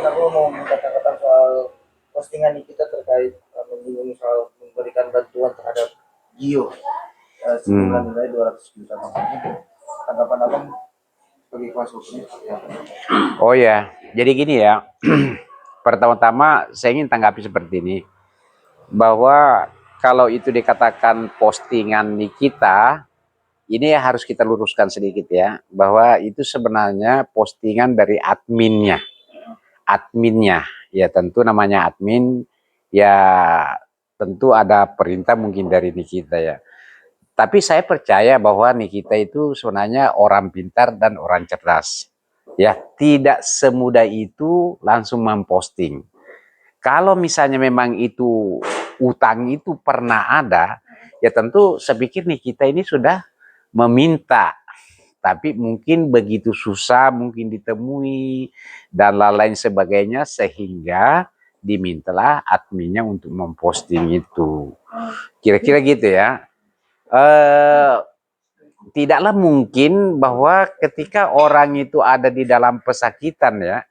aku mau kata-kata soal postingan kita terkait menyinggung soal memberikan bantuan terhadap Gio senilai nilai 200 juta itu. Tanggapan abang sebagai kuasa hukumnya seperti apa? Oh ya, jadi gini ya. Pertama-tama saya ingin tanggapi seperti ini, bahwa kalau itu dikatakan postingan Nikita, ini harus kita luruskan sedikit ya, bahwa itu sebenarnya postingan dari adminnya. Ya tentu namanya admin, ya tentu ada perintah mungkin dari Nikita ya. Tapi saya percaya bahwa Nikita itu sebenarnya orang pintar dan orang cerdas. Ya, tidak semudah itu langsung memposting. Kalau misalnya memang itu utang itu pernah ada, ya tentu saya pikir Nikita ini sudah meminta, tapi mungkin begitu susah mungkin ditemui dan lain-lain sebagainya, sehingga dimintalah adminnya untuk memposting itu. Kira-kira gitu ya. Tidaklah mungkin bahwa ketika orang itu ada di dalam pesakitan ya,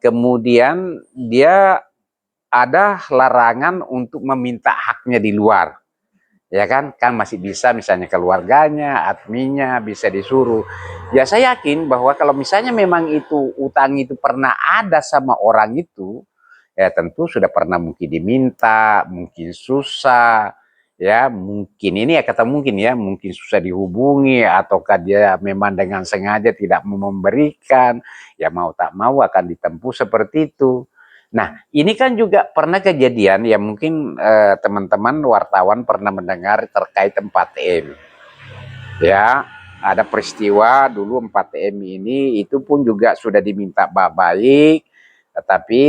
kemudian dia ada larangan untuk meminta haknya di luar. Ya kan masih bisa misalnya keluarganya, adminnya bisa disuruh. Ya saya yakin bahwa kalau misalnya memang itu utang itu pernah ada sama orang itu, ya tentu sudah pernah mungkin diminta, mungkin susah, ya mungkin ini ya kata mungkin ya, mungkin susah dihubungi, ataukah dia memang dengan sengaja tidak mau memberikan, ya mau tak mau akan ditempuh seperti itu. Nah, ini kan juga pernah kejadian ya, mungkin teman-teman wartawan pernah mendengar terkait 4M. Ya, ada peristiwa dulu 4M ini, itu pun juga sudah diminta baik, tetapi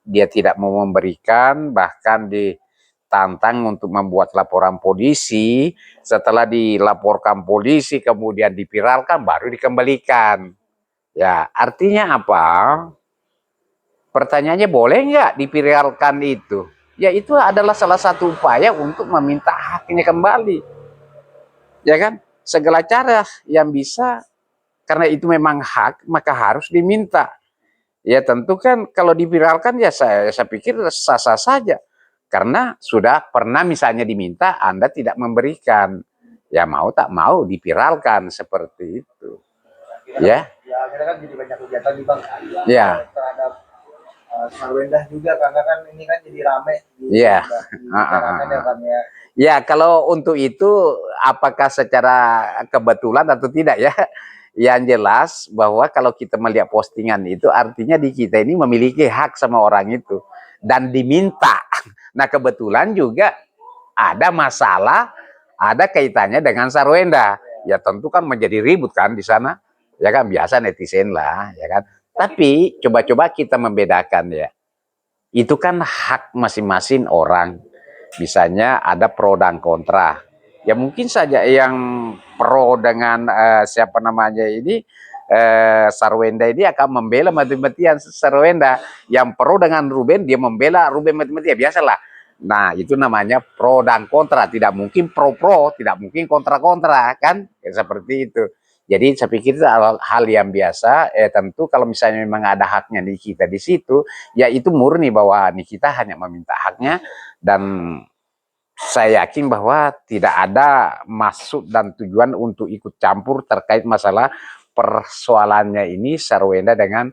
dia tidak mau memberikan, bahkan ditantang untuk membuat laporan polisi. Setelah dilaporkan polisi, kemudian dipiralkan, baru dikembalikan. Ya, artinya apa? Pertanyaannya, boleh nggak dipiralkan itu? Ya itu adalah salah satu upaya untuk meminta haknya kembali. Ya kan? Segala cara yang bisa, karena itu memang hak, maka harus diminta. Ya tentu kan kalau dipiralkan ya saya pikir sah-sah saja. Karena sudah pernah misalnya diminta, Anda tidak memberikan. Ya mau tak mau dipiralkan seperti itu. Ya. Ya akhirnya kan jadi banyak kegiatan nih Bang. Ya. Terhadap Sarwendah juga, karena kan ini kan jadi rame di masyarakat ya Bang ya. Ya, kalau untuk itu apakah secara kebetulan atau tidak ya? Yang jelas bahwa kalau kita melihat postingan itu, artinya di kita ini memiliki hak sama orang itu dan diminta. Nah, kebetulan juga ada masalah, ada kaitannya dengan Sarwenda. Ya tentu kan menjadi ribut kan di sana. Ya kan biasa netizen lah, ya kan. Tapi coba-coba kita membedakan ya. Itu kan hak masing-masing orang. Misalnya ada pro dan kontra. Ya mungkin saja yang pro dengan siapa namanya ini, Sarwenda ini akan membela mati-matian Sarwenda. Yang pro dengan Ruben, dia membela Ruben mati-matian. Ya biasalah. Nah itu namanya pro dan kontra. Tidak mungkin pro-pro, tidak mungkin kontra-kontra kan. Ya, seperti itu. Jadi saya pikir itu hal yang biasa. Tentu kalau misalnya memang ada haknya di kita di situ, ya itu murni bahwa Nikita hanya meminta haknya, dan saya yakin bahwa tidak ada maksud dan tujuan untuk ikut campur terkait masalah persoalannya ini Sarwenda dengan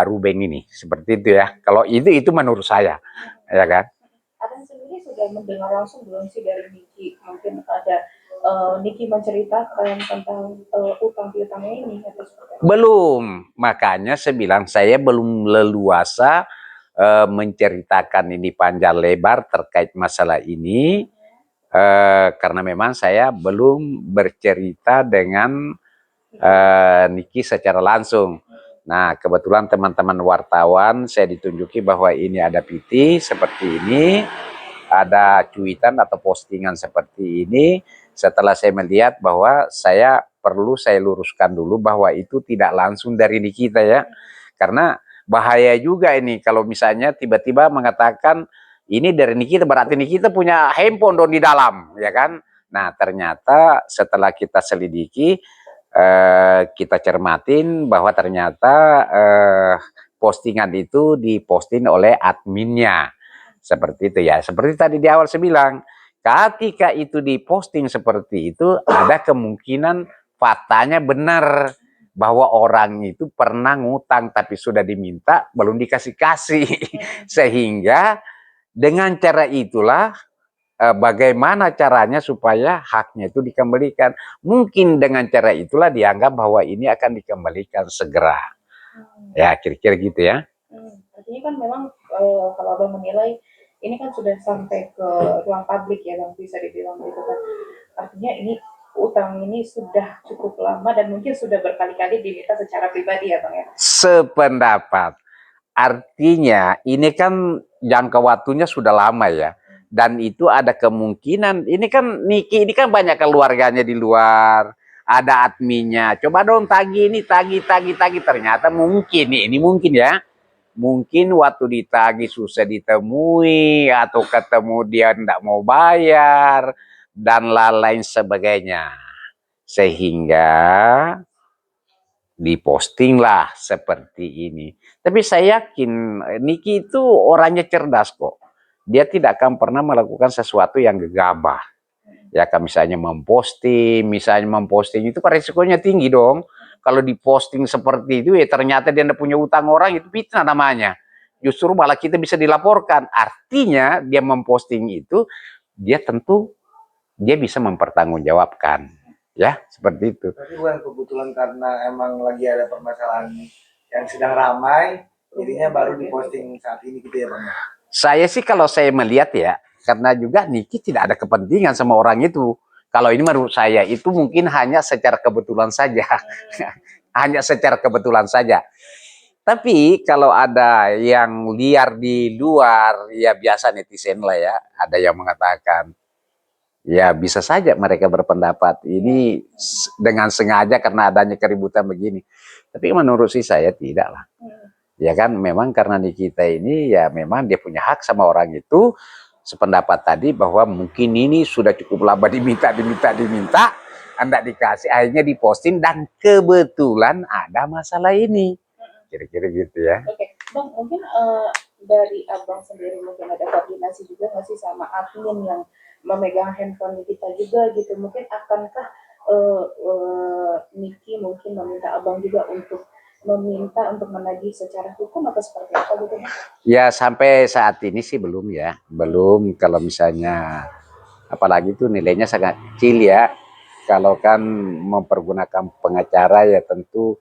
Ruben ini, seperti itu ya. Kalau itu menurut saya, ya kan. Abang sendiri sudah mendengar langsung belum sih dari Niki? Mungkin ada Niki menceritakan tentang utang piutangnya ini atau seperti apa? Belum, makanya saya bilang saya belum leluasa menceritakan ini panjang lebar terkait masalah ini, karena memang saya belum bercerita dengan Niki secara langsung. Nah, kebetulan teman-teman wartawan saya ditunjuki bahwa ini ada PT seperti ini, ada cuitan atau postingan seperti ini. Setelah saya melihat bahwa perlu saya luruskan dulu bahwa itu tidak langsung dari Nikita ya. Karena bahaya juga ini kalau misalnya tiba-tiba mengatakan ini dari Nikita, berarti Nikita punya handphone dong di dalam, ya kan? Nah, ternyata setelah kita selidiki, kita cermatin bahwa ternyata postingan itu diposting oleh adminnya. Seperti itu ya. Seperti tadi di awal saya bilang, ketika itu diposting seperti itu, ada kemungkinan faktanya benar bahwa orang itu pernah ngutang tapi sudah diminta belum dikasih-kasih. Sehingga dengan cara itulah bagaimana caranya supaya haknya itu dikembalikan. Mungkin dengan cara itulah dianggap bahwa ini akan dikembalikan segera. Ya, kira-kira gitu ya. Artinya kan memang kalau Abang menilai ini kan sudah sampai ke ruang publik ya Bang, bisa dibilang gitu kan. Artinya ini utang ini sudah cukup lama dan mungkin sudah berkali-kali diminta secara pribadi ya Bang ya. Sependapat. Artinya ini kan jangka waktunya sudah lama ya. Dan itu ada kemungkinan, ini kan Niki ini kan banyak keluarganya di luar. Ada adminnya, coba dong tagih ini, tagih. Ternyata mungkin, ini mungkin ya. Mungkin waktu ditagih susah ditemui, atau ketemu dia tidak mau bayar, dan lain sebagainya. Sehingga diposting lah seperti ini. Tapi saya yakin Niki itu orangnya cerdas kok. Dia tidak akan pernah melakukan sesuatu yang gegabah. Ya kan misalnya memposting itu kan resikonya tinggi dong. Kalau diposting seperti itu ya ternyata dia tidak punya utang orang, itu fitnah namanya. Justru malah kita bisa dilaporkan. Artinya dia memposting itu, dia tentu dia bisa mempertanggungjawabkan. Ya, seperti itu. Tapi bukan kebetulan karena emang lagi ada permasalahan yang sedang ramai, jadinya baru diposting saat ini gitu ya Bang. Saya sih kalau saya melihat ya, karena juga Niki tidak ada kepentingan sama orang itu. Kalau ini menurut saya itu mungkin hanya secara kebetulan saja. Hanya secara kebetulan saja. Tapi kalau ada yang liar di luar, ya biasa netizen lah ya. Ada yang mengatakan, ya bisa saja mereka berpendapat ini dengan sengaja karena adanya keributan begini. Tapi menurut saya tidak lah. Ya kan memang karena Nikita ini ya memang dia punya hak sama orang itu. Sependapat tadi bahwa mungkin ini sudah cukup lama diminta, hendak dikasih, akhirnya diposting dan kebetulan ada masalah ini. Kira-kira gitu ya. Oke, Bang, mungkin dari Abang sendiri mungkin ada koordinasi juga nggak sih sama admin yang memegang handphone kita juga gitu. Mungkin akankah Niki mungkin meminta Abang juga untuk menagih secara hukum atau seperti apa gitu? Ya sampai saat ini sih belum ya, belum. Kalau misalnya apalagi itu nilainya sangat kecil ya. Kalau kan mempergunakan pengacara ya tentu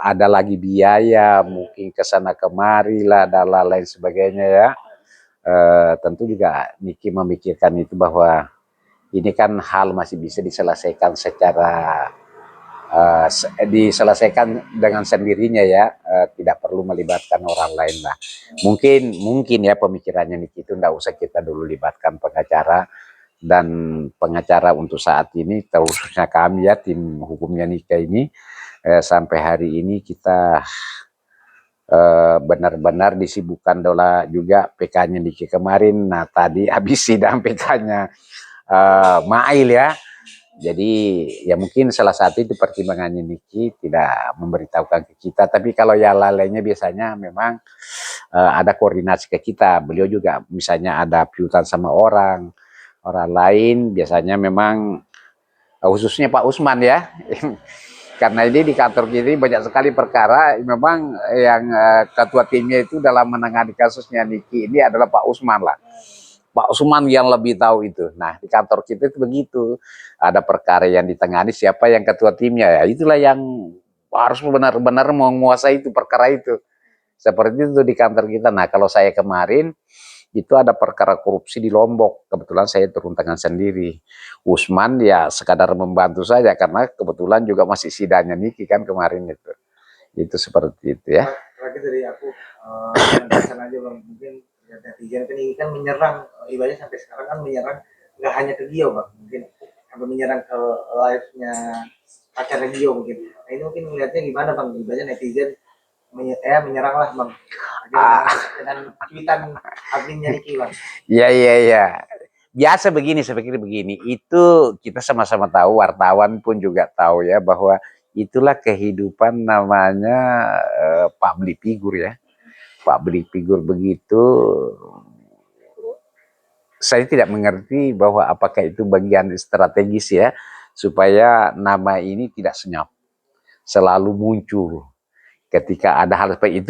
ada lagi biaya, mungkin ke sana kemari lah dan lain sebagainya ya. Tentu juga Niki memikirkan itu bahwa ini kan hal masih bisa diselesaikan secara diselesaikan dengan sendirinya ya, tidak perlu melibatkan orang lain lah. Mungkin ya pemikirannya Niki itu enggak usah kita dulu libatkan pengacara, dan pengacara untuk saat ini terkhususnya kami ya tim hukumnya Nika ini sampai hari ini kita benar-benar disibukkan juga PK-nya Niki kemarin. Nah tadi habis sidang PK-nya Mail ya. Jadi ya mungkin salah satu itu pertimbangannya Niki tidak memberitahukan ke kita. Tapi kalau yang lainnya biasanya memang ada koordinasi ke kita. Beliau juga misalnya ada piutang sama orang lain, biasanya memang khususnya Pak Usman ya. Karena ini di kantor kita banyak sekali perkara, memang yang ketua timnya itu dalam menangani kasusnya Niki ini adalah Pak Usman lah. Pak Usman yang lebih tahu itu. Nah di kantor kita itu begitu, ada perkara yang ditangani siapa yang ketua timnya ya, itulah yang harus benar-benar menguasai itu perkara itu. Seperti itu di kantor kita. Nah kalau saya kemarin itu ada perkara korupsi di Lombok, kebetulan saya turun tangan sendiri. Usman ya sekadar membantu saja karena kebetulan juga masih sidangnya Niki kan kemarin itu seperti itu ya. Terakhir dari aku penegasan aja Bang, mungkin netizen kan ini kan menyerang, ibaratnya sampai sekarang kan menyerang nggak hanya ke Gio Bang, mungkin sampai menyerang ke live-nya pacarnya Gio mungkin. Nah ini mungkin melihatnya gimana Bang, ibaratnya netizen menyerang lah Bang dengan cuitan adminnya Niki Bang. Iya. Biasa begini, saya pikir begini, itu kita sama-sama tahu, wartawan pun juga tahu ya bahwa itulah kehidupan namanya public figure ya. Public figure begitu, saya tidak mengerti bahwa apakah itu bagian strategis ya, supaya nama ini tidak senyap, selalu muncul ketika ada hal seperti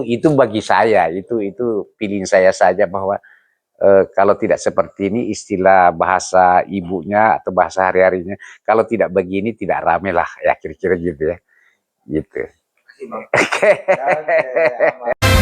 itu bagi saya itu feeling saya saja bahwa kalau tidak seperti ini, istilah bahasa ibunya atau bahasa hari-harinya, kalau tidak begini tidak rame lah ya, kira-kira gitu ya, gitu. Terima kasih, Bang. Oke. Oke, aman.